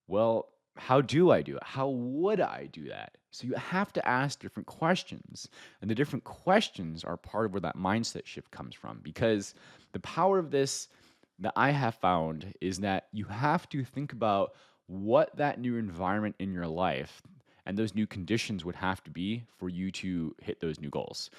Well, how do I do it? How would I do that? So you have to ask different questions. And the different questions are part of where that mindset shift comes from. Because the power of this that I have found is that you have to think about what that new environment in your life and those new conditions would have to be for you to hit those new goals.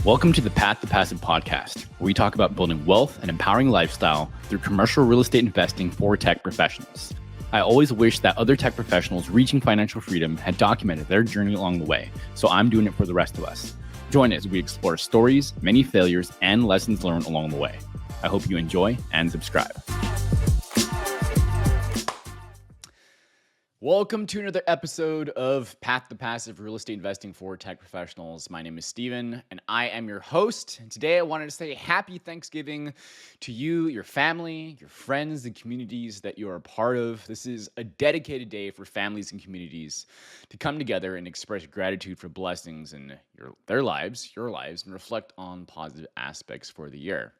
Welcome to the Path to Passive podcast, where we talk about building wealth and empowering lifestyle through commercial real estate investing for tech professionals. I always wish that other tech professionals reaching financial freedom had documented their journey along the way, so I'm doing it for the rest of us. Join us as we explore stories, many failures, and lessons learned along the way. I hope you enjoy and subscribe. Welcome to another episode of Path to Passive Real Estate Investing for Tech Professionals. My name is Steven, and I am your host. And today I wanted to say happy Thanksgiving to you, your family, your friends, the communities that you are a part of. This is a dedicated day for families and communities to come together and express gratitude for blessings in their lives, your lives, and reflect on positive aspects for the year.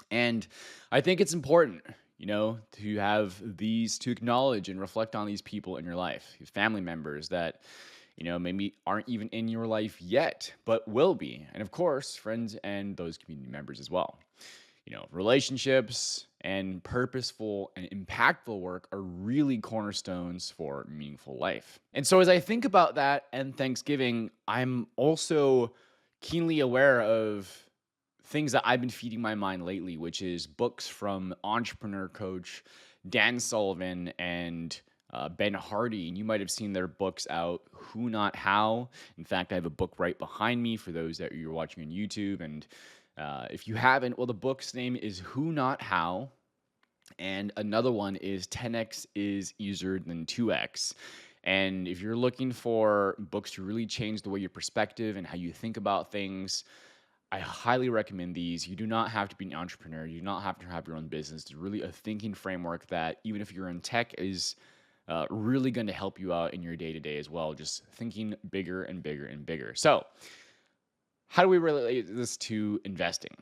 And I think it's important, to have these, to acknowledge and reflect on these people in your life, these family members that, maybe aren't even in your life yet, but will be. And of course, friends and those community members as well. Relationships and purposeful and impactful work are really cornerstones for meaningful life. And so as I think about that and Thanksgiving, I'm also keenly aware of things that I've been feeding my mind lately, which is books from entrepreneur coach Dan Sullivan and Ben Hardy. And you might have seen their books out, Who Not How. In fact, I have a book right behind me for those that you're watching on YouTube. And if you haven't, well, the book's name is Who Not How. And another one is 10x is easier than 2x. And if you're looking for books to really change the way your perspective and how you think about things, I highly recommend these. You do not have to be an entrepreneur. You do not have to have your own business. It's really a thinking framework that, even if you're in tech, is really going to help you out in your day-to-day as well. Just thinking bigger and bigger and bigger. So how do we relate this to investing?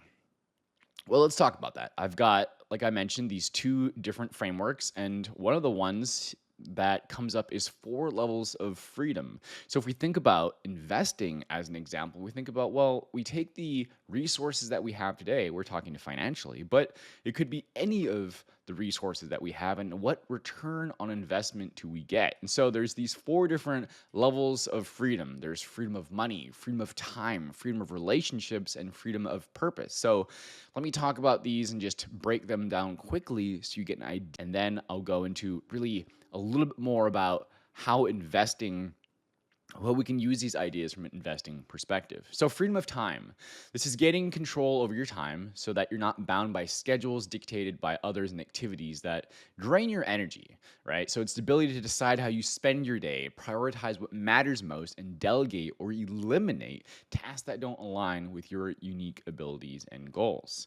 Well, let's talk about that. I've got, like I mentioned, these two different frameworks, and one of the ones that comes up is 4 levels of freedom. So if we think about investing as an example, we think about, well, we take the resources that we have today, we're talking financially, but it could be any of the resources that we have, and what return on investment do we get? And so there's these 4 different levels of freedom. There's freedom of money, freedom of time, freedom of relationships, and freedom of purpose. So let me talk about these and just break them down quickly so you get an idea, and then I'll go into really a little bit more about how we can use these ideas from an investing perspective. So freedom of time. This is getting control over your time so that you're not bound by schedules dictated by others and activities that drain your energy, right? So it's the ability to decide how you spend your day, prioritize what matters most, and delegate or eliminate tasks that don't align with your unique abilities and goals.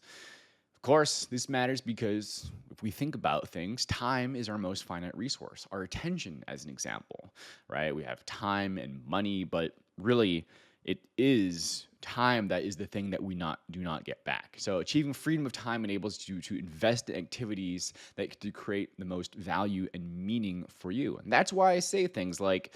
Of course, this matters because if we think about things, time is our most finite resource. Our attention, as an example, right? We have time and money, but really it is time that is the thing that we do not get back. So achieving freedom of time enables you to invest in activities that to create the most value and meaning for you. And that's why I say things like,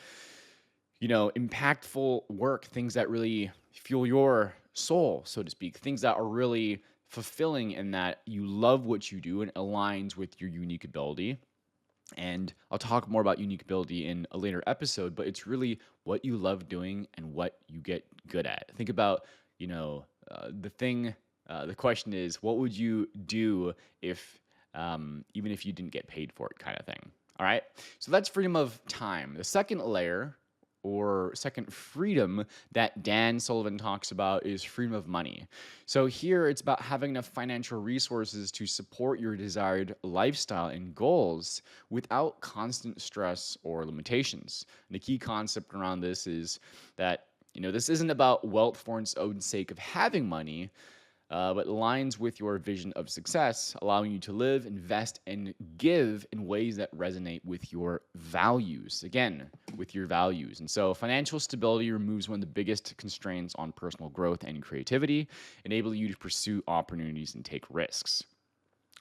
impactful work, things that really fuel your soul, so to speak, things that are really fulfilling in that you love what you do and aligns with your unique ability. And I'll talk more about unique ability in a later episode, but it's really what you love doing and what you get good at. Think about, the question is, what would you do if, even if you didn't get paid for it, kind of thing. All right. So that's freedom of time. The second layer or second freedom that Dan Sullivan talks about is freedom of money. So here it's about having enough financial resources to support your desired lifestyle and goals without constant stress or limitations. And the key concept around this is that, this isn't about wealth for its own sake of having money, but aligns with your vision of success, allowing you to live, invest, and give in ways that resonate with your values. Again, with your values. And so financial stability removes one of the biggest constraints on personal growth and creativity, enabling you to pursue opportunities and take risks.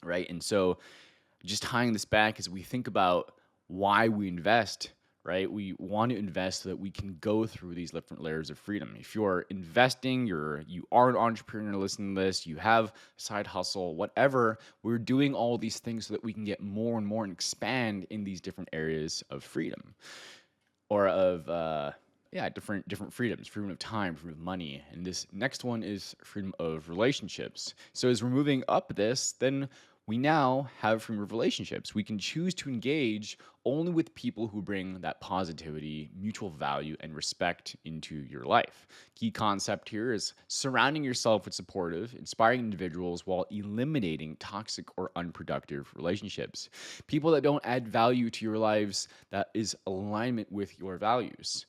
right? And so just tying this back as we think about why we invest, right? We want to invest so that we can go through these different layers of freedom. If you're investing, you are an entrepreneur listening to this, you have a side hustle, whatever, we're doing all these things so that we can get more and more and expand in these different areas of freedom or of different freedoms, freedom of time, freedom of money. And this next one is freedom of relationships. So as we're moving up this, then we now have freedom of relationships. We can choose to engage only with people who bring that positivity, mutual value, and respect into your life. Key concept here is surrounding yourself with supportive, inspiring individuals while eliminating toxic or unproductive relationships. People that don't add value to your lives that is alignment with your values.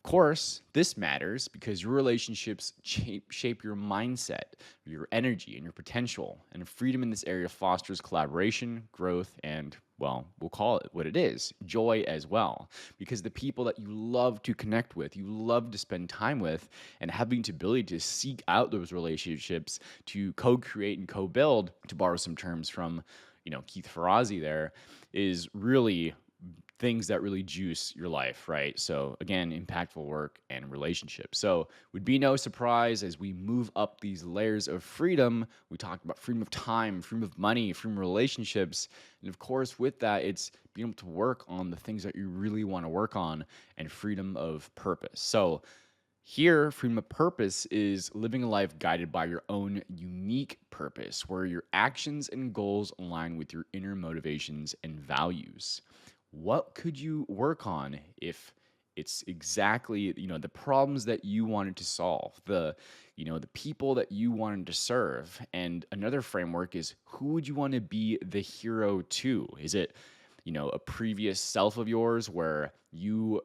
Of course, this matters because your relationships shape your mindset, your energy, and your potential. And freedom in this area fosters collaboration, growth, and, well, we'll call it what it is, joy as well. Because the people that you love to connect with, you love to spend time with, and having the ability to seek out those relationships to co-create and co-build, to borrow some terms from, Keith Ferrazzi there, is really things that really juice your life, right? So again, impactful work and relationships. So would be no surprise as we move up these layers of freedom. We talked about freedom of time, freedom of money, freedom of relationships. And of course, with that, it's being able to work on the things that you really want to work on and freedom of purpose. So here, freedom of purpose is living a life guided by your own unique purpose, where your actions and goals align with your inner motivations and values. What could you work on if it's exactly, the problems that you wanted to solve, the people that you wanted to serve? And another framework is, who would you want to be the hero to? Is it, a previous self of yours where you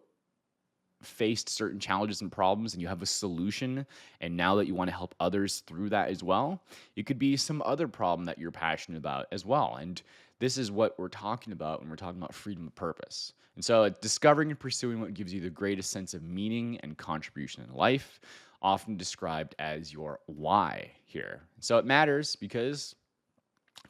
faced certain challenges and problems and you have a solution and now that you want to help others through that as well? It could be some other problem that you're passionate about as well. And this is what we're talking about when we're talking about freedom of purpose. And so discovering and pursuing what gives you the greatest sense of meaning and contribution in life, often described as your why here. So it matters because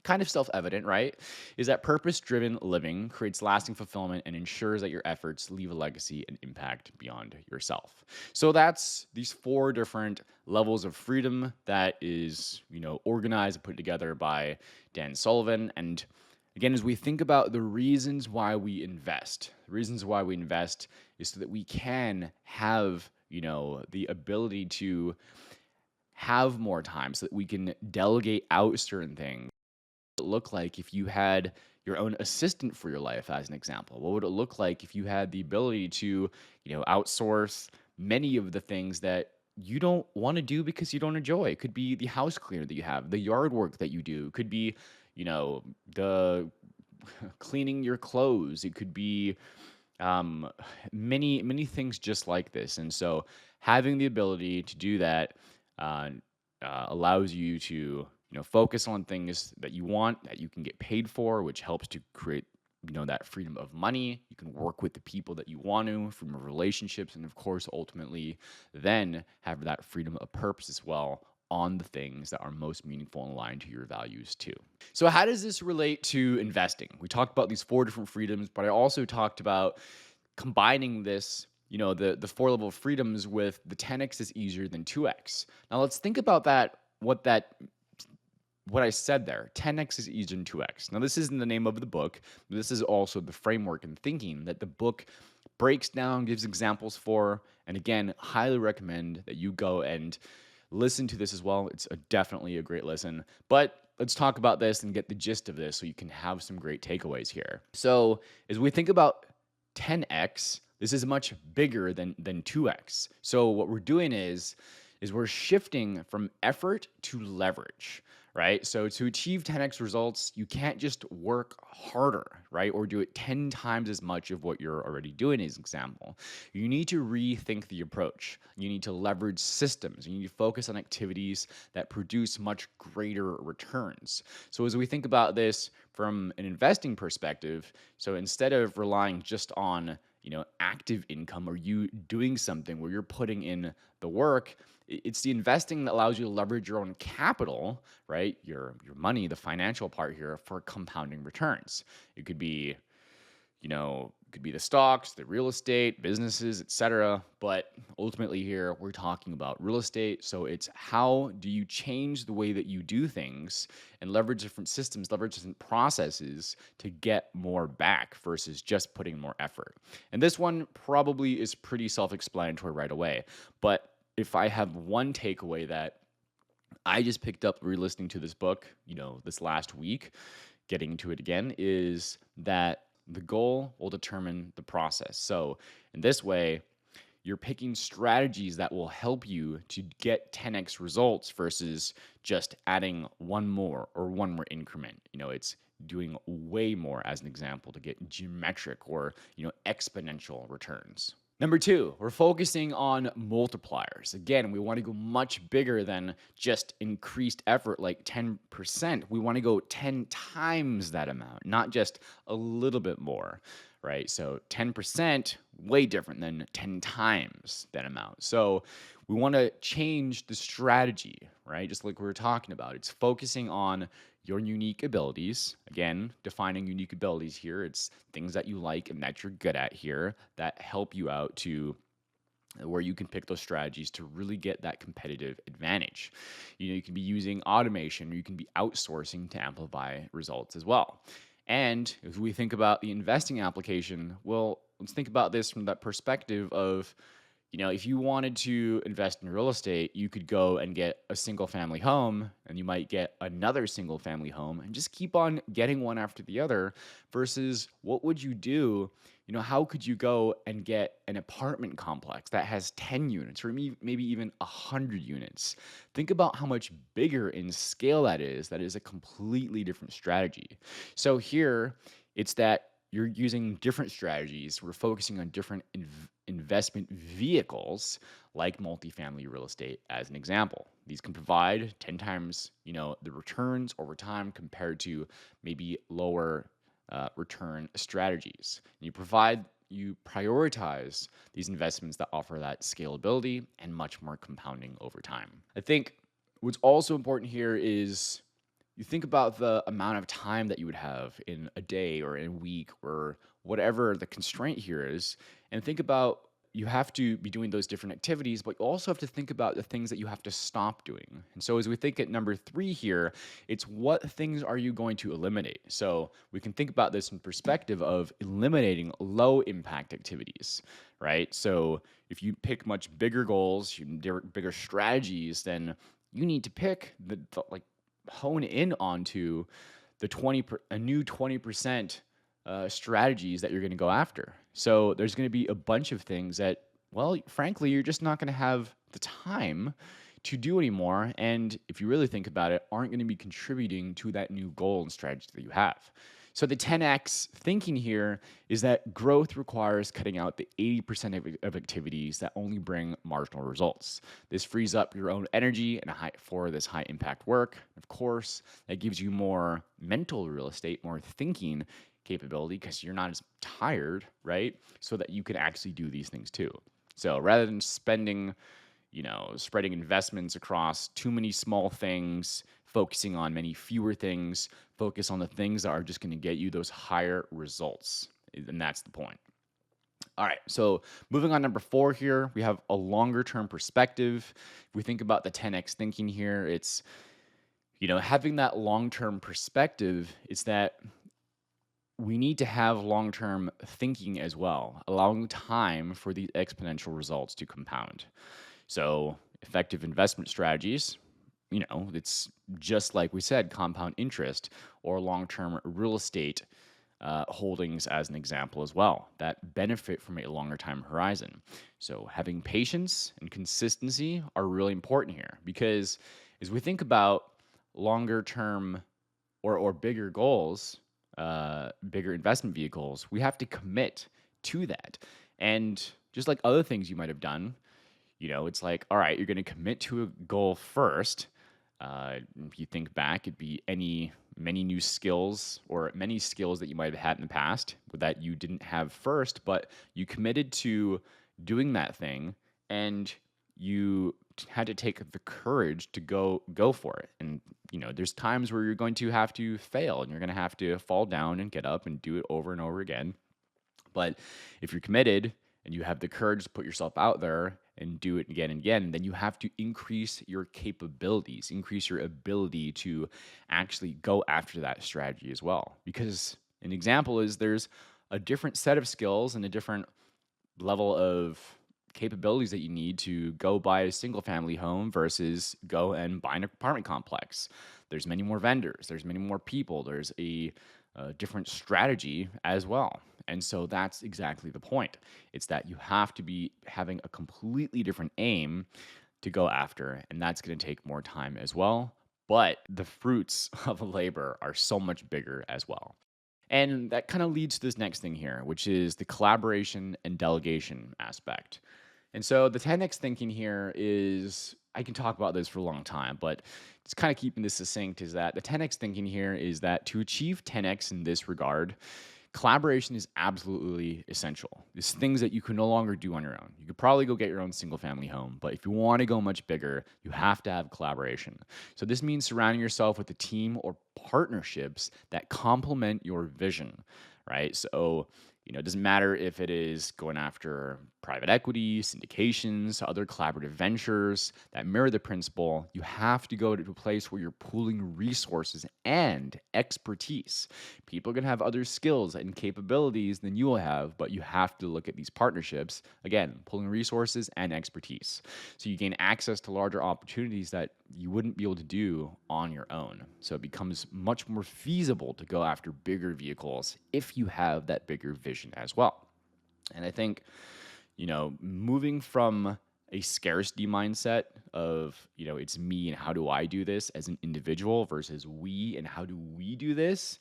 kind of self-evident, right? Is that purpose-driven living creates lasting fulfillment and ensures that your efforts leave a legacy and impact beyond yourself. So that's these four different levels of freedom that is, organized and put together by Dan Sullivan. And again, as we think about the reasons why we invest, the reasons why we invest is so that we can have, the ability to have more time so that we can delegate out certain things look like if you had your own assistant for your life, as an example? What would it look like if you had the ability to, outsource many of the things that you don't want to do because you don't enjoy? It could be the house cleaner that you have, the yard work that you do. It could be, the cleaning your clothes. It could be um, many things just like this. And so having the ability to do that uh, allows you to focus on things that you want, that you can get paid for, which helps to create that freedom of money. You can work with the people that you want to, freedom of relationships, and of course ultimately then have that freedom of purpose as well on the things that are most meaningful and aligned to your values too. So how does this relate to investing? We talked about these four different freedoms, but I also talked about combining this, the four level freedoms with the 10x is easier than 2x. Now let's think about that, what I said there. 10x is easier than 2x. Now this isn't the name of the book, but this is also the framework and thinking that the book breaks down, gives examples for, and again, highly recommend that you go and listen to this as well. It's definitely a great listen. But let's talk about this and get the gist of this so you can have some great takeaways here. So as we think about 10x, this is much bigger than 2x. So what we're doing is we're shifting from effort to leverage, right? So to achieve 10x results, you can't just work harder, right? Or do it 10 times as much of what you're already doing, as an example. You need to rethink the approach. You need to leverage systems. You need to focus on activities that produce much greater returns. So as we think about this from an investing perspective, so instead of relying just on active income, or you doing something where you're putting in the work. It's the investing that allows you to leverage your own capital, right? Your money, the financial part here, for compounding returns. It could be the stocks, the real estate, businesses, etc. But ultimately here, we're talking about real estate. So it's how do you change the way that you do things and leverage different systems, leverage different processes to get more back versus just putting more effort. And this one probably is pretty self-explanatory right away. But if I have one takeaway that I just picked up re-listening to this book, this last week, getting into it again, is that the goal will determine the process. So in this way, you're picking strategies that will help you to get 10x results versus just adding one more or one more increment. It's doing way more, as an example, to get geometric or exponential returns. Number two, we're focusing on multipliers. Again, we want to go much bigger than just increased effort, like 10%. We want to go 10 times that amount, not just a little bit more, right? So 10%, way different than 10 times that amount. So we want to change the strategy, right? Just like we were talking about. It's focusing on your unique abilities. Again, defining unique abilities here. It's things that you like and that you're good at here that help you out to where you can pick those strategies to really get that competitive advantage. You can be using automation, or you can be outsourcing to amplify results as well. And if we think about the investing application, well, let's think about this from that perspective of, if you wanted to invest in real estate, you could go and get a single family home, and you might get another single family home and just keep on getting one after the other, versus what would you do? How could you go and get an apartment complex that has 10 units or maybe even 100 units? Think about how much bigger in scale that is. That is a completely different strategy. So here, it's that you're using different strategies. We're focusing on different investment vehicles like multifamily real estate as an example. These can provide 10 times, the returns over time compared to maybe lower return strategies. You prioritize these investments that offer that scalability and much more compounding over time. I think what's also important here is you think about the amount of time that you would have in a day or in a week or whatever the constraint here is, and think about you have to be doing those different activities, but you also have to think about the things that you have to stop doing. And so as we think at number 3 here, it's what things are you going to eliminate? So we can think about this in perspective of eliminating low impact activities, right? So if you pick much bigger goals, bigger strategies, then you need to pick hone in onto a new 20% strategies that you're going to go after. So there's going to be a bunch of things that, well, frankly, you're just not going to have the time to do anymore. And if you really think about it, aren't going to be contributing to that new goal and strategy that you have. So the 10x thinking here is that growth requires cutting out the 80% of activities that only bring marginal results. This frees up your own energy for this high impact work. Of course, that gives you more mental real estate, more thinking capability, because you're not as tired, right? So that you can actually do these things too. So rather than spreading investments across too many small things, focusing on many fewer things, focus on the things that are just going to get you those higher results. And that's the point. All right, so moving on, number 4 here, we have a longer term perspective. If we think about the 10x thinking here, it's, having that long term perspective. It's that we need to have long term thinking as well, allowing time for these exponential results to compound. So effective investment strategies, it's just like we said, compound interest or long-term real estate holdings as an example as well, that benefit from a longer time horizon. So having patience and consistency are really important here, because as we think about longer term or bigger goals, bigger investment vehicles, we have to commit to that. And just like other things you might have done, it's like, all right, you're going to commit to a goal first. If you think back, it'd be any many new skills or many skills that you might have had in the past that you didn't have first, but you committed to doing that thing and you had to take the courage to go for it. And there's times where you're going to have to fail and you're going to have to fall down and get up and do it over and over again. But if you're committed and you have the courage to put yourself out there and do it again and again, then you have to increase your capabilities, increase your ability to actually go after that strategy as well. Because an example is there's a different set of skills and a different level of capabilities that you need to go buy a single family home versus go and buy an apartment complex. There's many more vendors, there's many more people, there's a different strategy as well. And so that's exactly the point. It's that you have to be having a completely different aim to go after, and that's going to take more time as well. But the fruits of labor are so much bigger as well. And that kind of leads to this next thing here, which is the collaboration and delegation aspect. And so the 10x thinking here is, I can talk about this for a long time, but just kind of keeping this succinct is that the 10x thinking here is that to achieve 10x in this regard, collaboration is absolutely essential. It's things that you can no longer do on your own. You could probably go get your own single family home, but if you want to go much bigger, you have to have collaboration. So this means surrounding yourself with a team or partnerships that complement your vision, right? So, it doesn't matter if it is going after private equity, syndications, other collaborative ventures that mirror the principle. You have to go to a place where you're pooling resources and expertise. People are going to have other skills and capabilities than you will have, but you have to look at these partnerships, again, pulling resources and expertise. So you gain access to larger opportunities that you wouldn't be able to do on your own. So it becomes much more feasible to go after bigger vehicles if you have that bigger vision as well. And I think, moving from a scarcity mindset of, it's me and how do I do this as an individual versus we and how do we do this,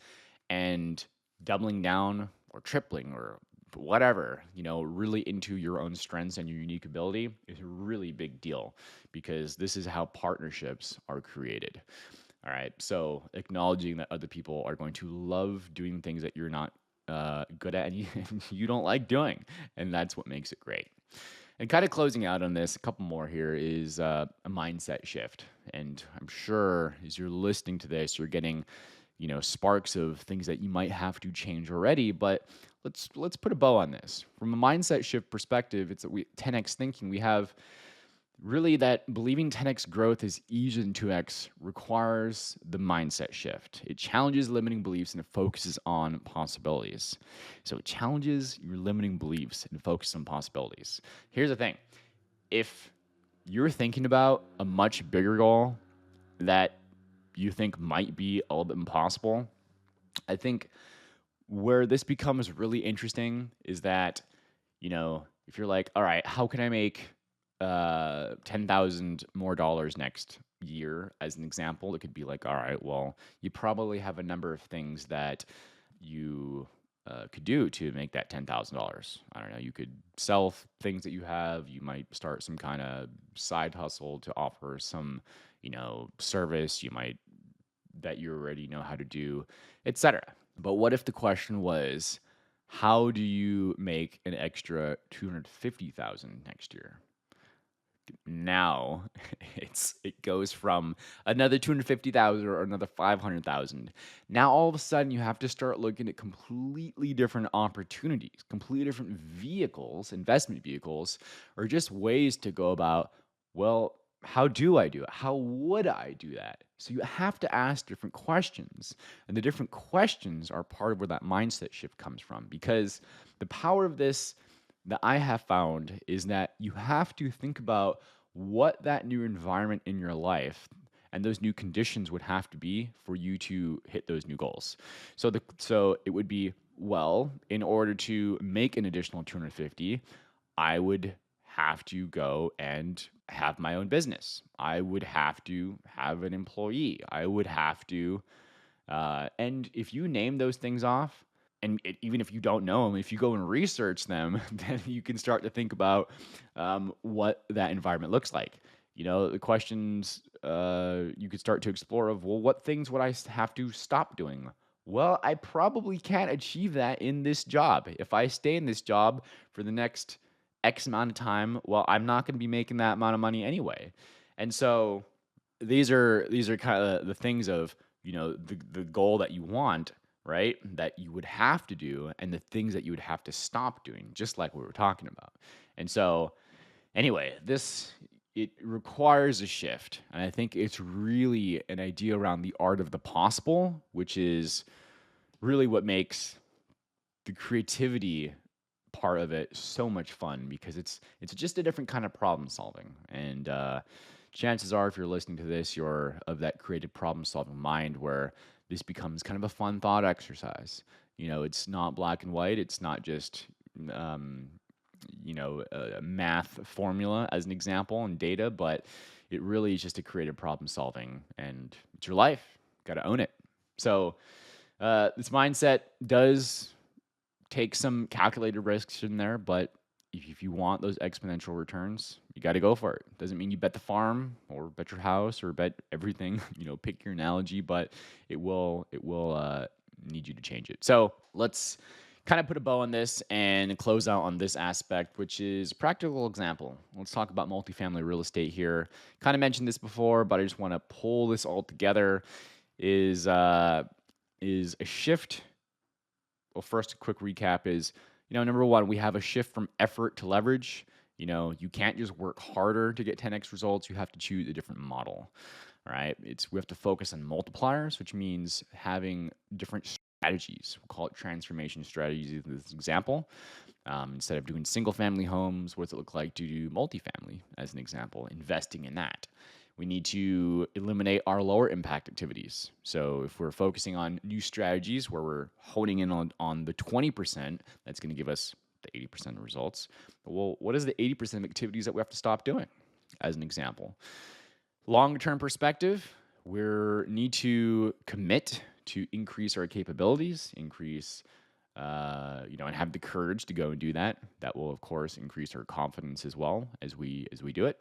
and doubling down or tripling or whatever, really into your own strengths and your unique ability is a really big deal, because this is how partnerships are created. All right. So acknowledging that other people are going to love doing things that you're not good at and you don't like doing. And that's what makes it great. And kind of closing out on this, a couple more here is a mindset shift. And I'm sure as you're listening to this, you're getting, sparks of things that you might have to change already. But let's put a bow on this. From a mindset shift perspective, it's that 10x thinking. We have really that believing 10x growth is easier than 2x requires the mindset shift. It challenges limiting beliefs and it focuses on possibilities. So it challenges your limiting beliefs and focuses on possibilities. Here's the thing. If you're thinking about a much bigger goal that you think might be a little bit impossible, I think where this becomes really interesting is that, if you're like, all right, how can I make 10,000 more dollars next year, as an example? It could be like, all right, well, you probably have a number of things that you could do to make that $10,000. I don't know. You could sell things that you have. You might start some kind of side hustle to offer some, service. You might that you already know how to do, etc. But what if the question was, how do you make an extra 250,000 next year? Now it goes from another 250,000 or another 500,000. Now all of a sudden you have to start looking at completely different opportunities, completely different vehicles, investment vehicles, or just ways to go about, well, how do I do it? How would I do that? So you have to ask different questions. And the different questions are part of where that mindset shift comes from, because the power of this that I have found is that you have to think about what that new environment in your life and those new conditions would have to be for you to hit those new goals. So it would be, well, in order to make an additional 250, I would have to go and have my own business. I would have to have an employee. I would have to, and if you name those things off, and even if you don't know them, if you go and research them, then you can start to think about what that environment looks like. The questions you could start to explore of, well, what things would have to stop doing? Well, I probably can't achieve that in this job. If I stay in this job for the next X amount of time, well, I'm not going to be making that amount of money anyway. And so these are kind of the things of, the goal that you want, right? That you would have to do, and the things that you would have to stop doing, just like we were talking about. And so anyway, this it requires a shift. And I think it's really an idea around the art of the possible, which is really what makes the creativity part of it so much fun, because it's just a different kind of problem solving. And chances are, if you're listening to this, you're of that creative problem solving mind where this becomes kind of a fun thought exercise. It's not black and white. It's not just um, a math formula as an example and data, but it really is just a creative problem solving, and it's your life. Got to own it. So this mindset does take some calculated risks in there, but if you want those exponential returns, you got to go for it. Doesn't mean you bet the farm or bet your house or bet everything. Pick your analogy, but it will need you to change it. So let's kind of put a bow on this and close out on this aspect, which is practical example. Let's talk about multifamily real estate here. Kind of mentioned this before, but I just want to pull this all together. Is a shift. Well, first, a quick recap is, number one, we have a shift from effort to leverage. You can't just work harder to get 10x results. You have to choose a different model. All right. We have to focus on multipliers, which means having different strategies. We'll call it transformation strategies in this example. Instead of doing single family homes, what does it look like to do multifamily as an example? Investing in that. We need to eliminate our lower impact activities. So if we're focusing on new strategies where we're honing in on the 20%, that's going to give us the 80% of results. Well, what is the 80% of activities that we have to stop doing, as an example? Long-term perspective, we need to commit to increase our capabilities, and have the courage to go and do that. That will, of course, increase our confidence as well as we do it.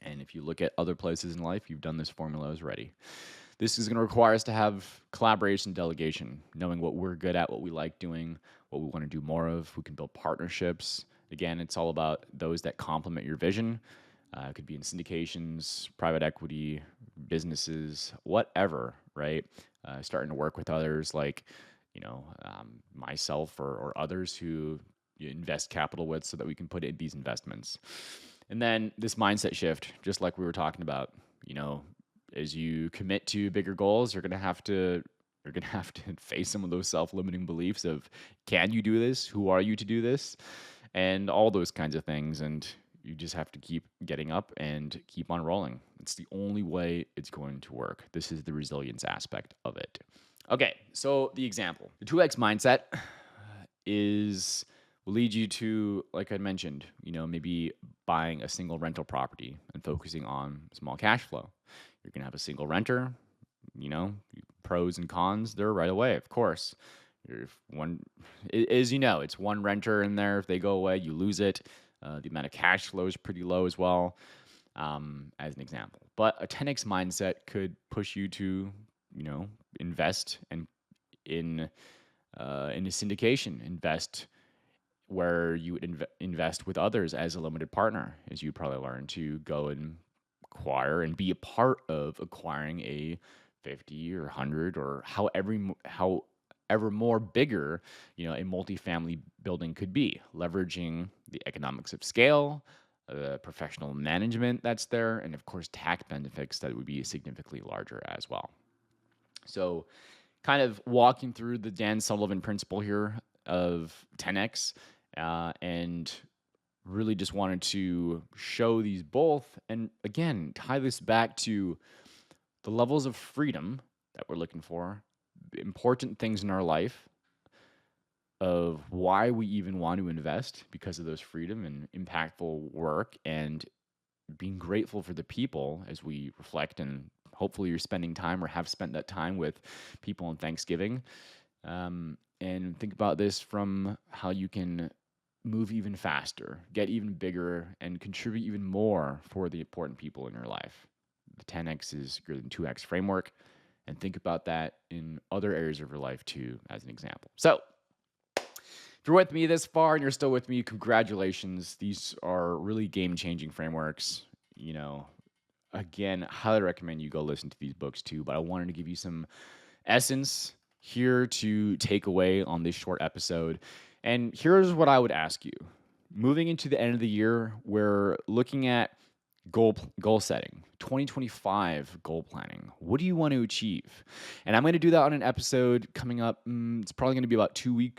And if you look at other places in life, you've done this formula already. This is going to require us to have collaboration, delegation, knowing what we're good at, what we like doing, what we want to do more of. We can build partnerships. Again, it's all about those that complement your vision. It could be in syndications, private equity, businesses, whatever, right? Starting to work with others like, myself or others who you invest capital with so that we can put in these investments. And then this mindset shift, just like we were talking about, as you commit to bigger goals, you're gonna have to face some of those self-limiting beliefs of, can you do this? Who are you to do this? And all those kinds of things. And you just have to keep getting up and keep on rolling. It's the only way it's going to work. This is the resilience aspect of it. Okay, so the example, the 2x mindset will lead you to, like I mentioned, maybe buying a single rental property and focusing on small cash flow. You're going to have a single renter, pros and cons there right away, of course. If it's one renter in there. If they go away, you lose it. The amount of cash flow is pretty low as well, as an example. But a 10x mindset could push you to, invest in a syndication, invest where you would invest with others as a limited partner, as you probably learn to go and acquire and be a part of acquiring a 50 or 100 or however more bigger, a multifamily building could be, leveraging the economics of scale, the professional management that's there, and of course tax benefits that would be significantly larger as well. So kind of walking through the Dan Sullivan principle here of 10x, and really just wanted to show these both, and again, tie this back to the levels of freedom that we're looking for, important things in our life, of why we even want to invest because of those freedom and impactful work, and being grateful for the people as we reflect, and hopefully you're spending time or have spent that time with people on Thanksgiving. And think about this from how you can move even faster, get even bigger, and contribute even more for the important people in your life. The 10x is greater than 2x framework. And think about that in other areas of your life too, as an example. So, if you're with me this far and you're still with me, congratulations. These are really game-changing frameworks. Again, highly recommend you go listen to these books too. But I wanted to give you some essence here to take away on this short episode. And here's what I would ask you. Moving into the end of the year, we're looking at goal setting, 2025 goal planning. What do you want to achieve? And I'm going to do that on an episode coming up. It's probably going to be about 2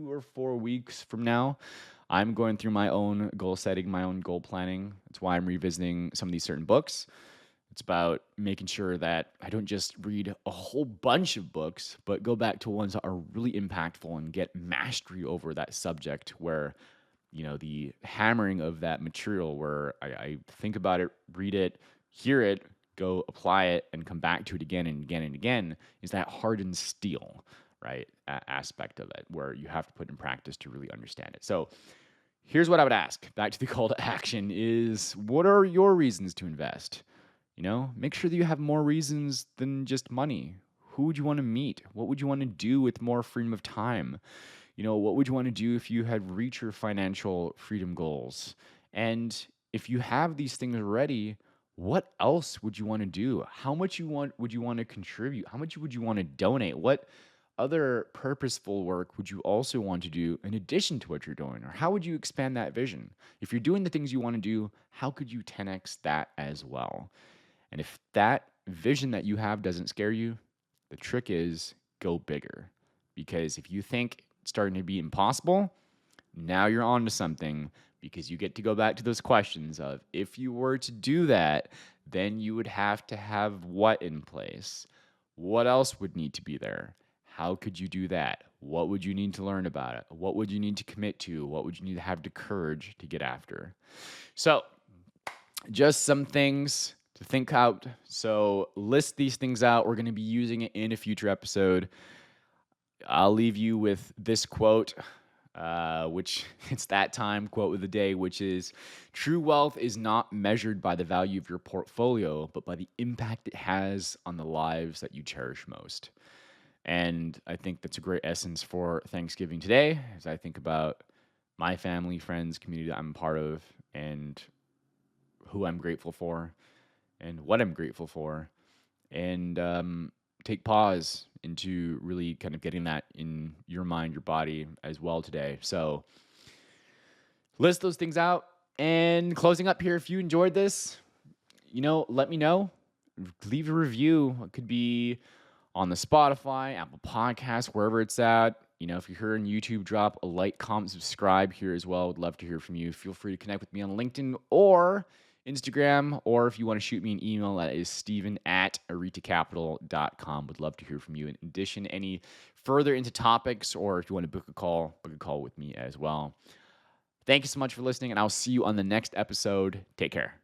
or 4 weeks from now. I'm going through my own goal setting, my own goal planning. That's why I'm revisiting some of these certain books. It's about making sure that I don't just read a whole bunch of books, but go back to ones that are really impactful and get mastery over that subject where, the hammering of that material where I think about it, read it, hear it, go apply it, and come back to it again and again and again is that hardened steel, right? Aspect of it where you have to put in practice to really understand it. So here's what I would ask. Back to the call to action is, what are your reasons to invest? Make sure that you have more reasons than just money. Who would you want to meet? What would you want to do with more freedom of time? What would you want to do if you had reached your financial freedom goals? And if you have these things already, what else would you want to do? How much would you want to contribute? How much would you want to donate? What other purposeful work would you also want to do in addition to what you're doing? Or how would you expand that vision? If you're doing the things you want to do, how could you 10x that as well? And if that vision that you have doesn't scare you, the trick is go bigger. Because if you think it's starting to be impossible, now you're on to something, because you get to go back to those questions of, if you were to do that, then you would have to have what in place? What else would need to be there? How could you do that? What would you need to learn about it? What would you need to commit to? What would you need to have the courage to get after? So, just some things to think out. So list these things out. We're going to be using it in a future episode. I'll leave you with this quote, which it's that time quote of the day, which is, true wealth is not measured by the value of your portfolio, but by the impact it has on the lives that you cherish most. And I think that's a great essence for Thanksgiving today, as I think about my family, friends, community that I'm a part of, and who I'm grateful for, and what I'm grateful for, and take pause into really kind of getting that in your mind, your body as well today. So list those things out. And closing up here, if you enjoyed this, let me know. Leave a review. It could be on the Spotify, Apple Podcasts, wherever it's at. If you're here on YouTube, drop a like, comment, subscribe here as well. Would love to hear from you. Feel free to connect with me on LinkedIn or Instagram, or if you want to shoot me an email, that is steven@aritacapital.com. Would love to hear from you. In addition, any further into topics, or if you want to book a call with me as well. Thank you so much for listening, and I'll see you on the next episode. Take care.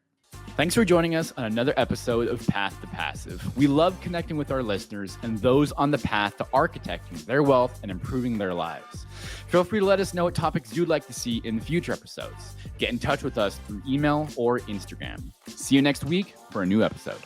Thanks for joining us on another episode of Path to Passive. We love connecting with our listeners and those on the path to architecting their wealth and improving their lives. Feel free to let us know what topics you'd like to see in future episodes. Get in touch with us through email or Instagram. See you next week for a new episode.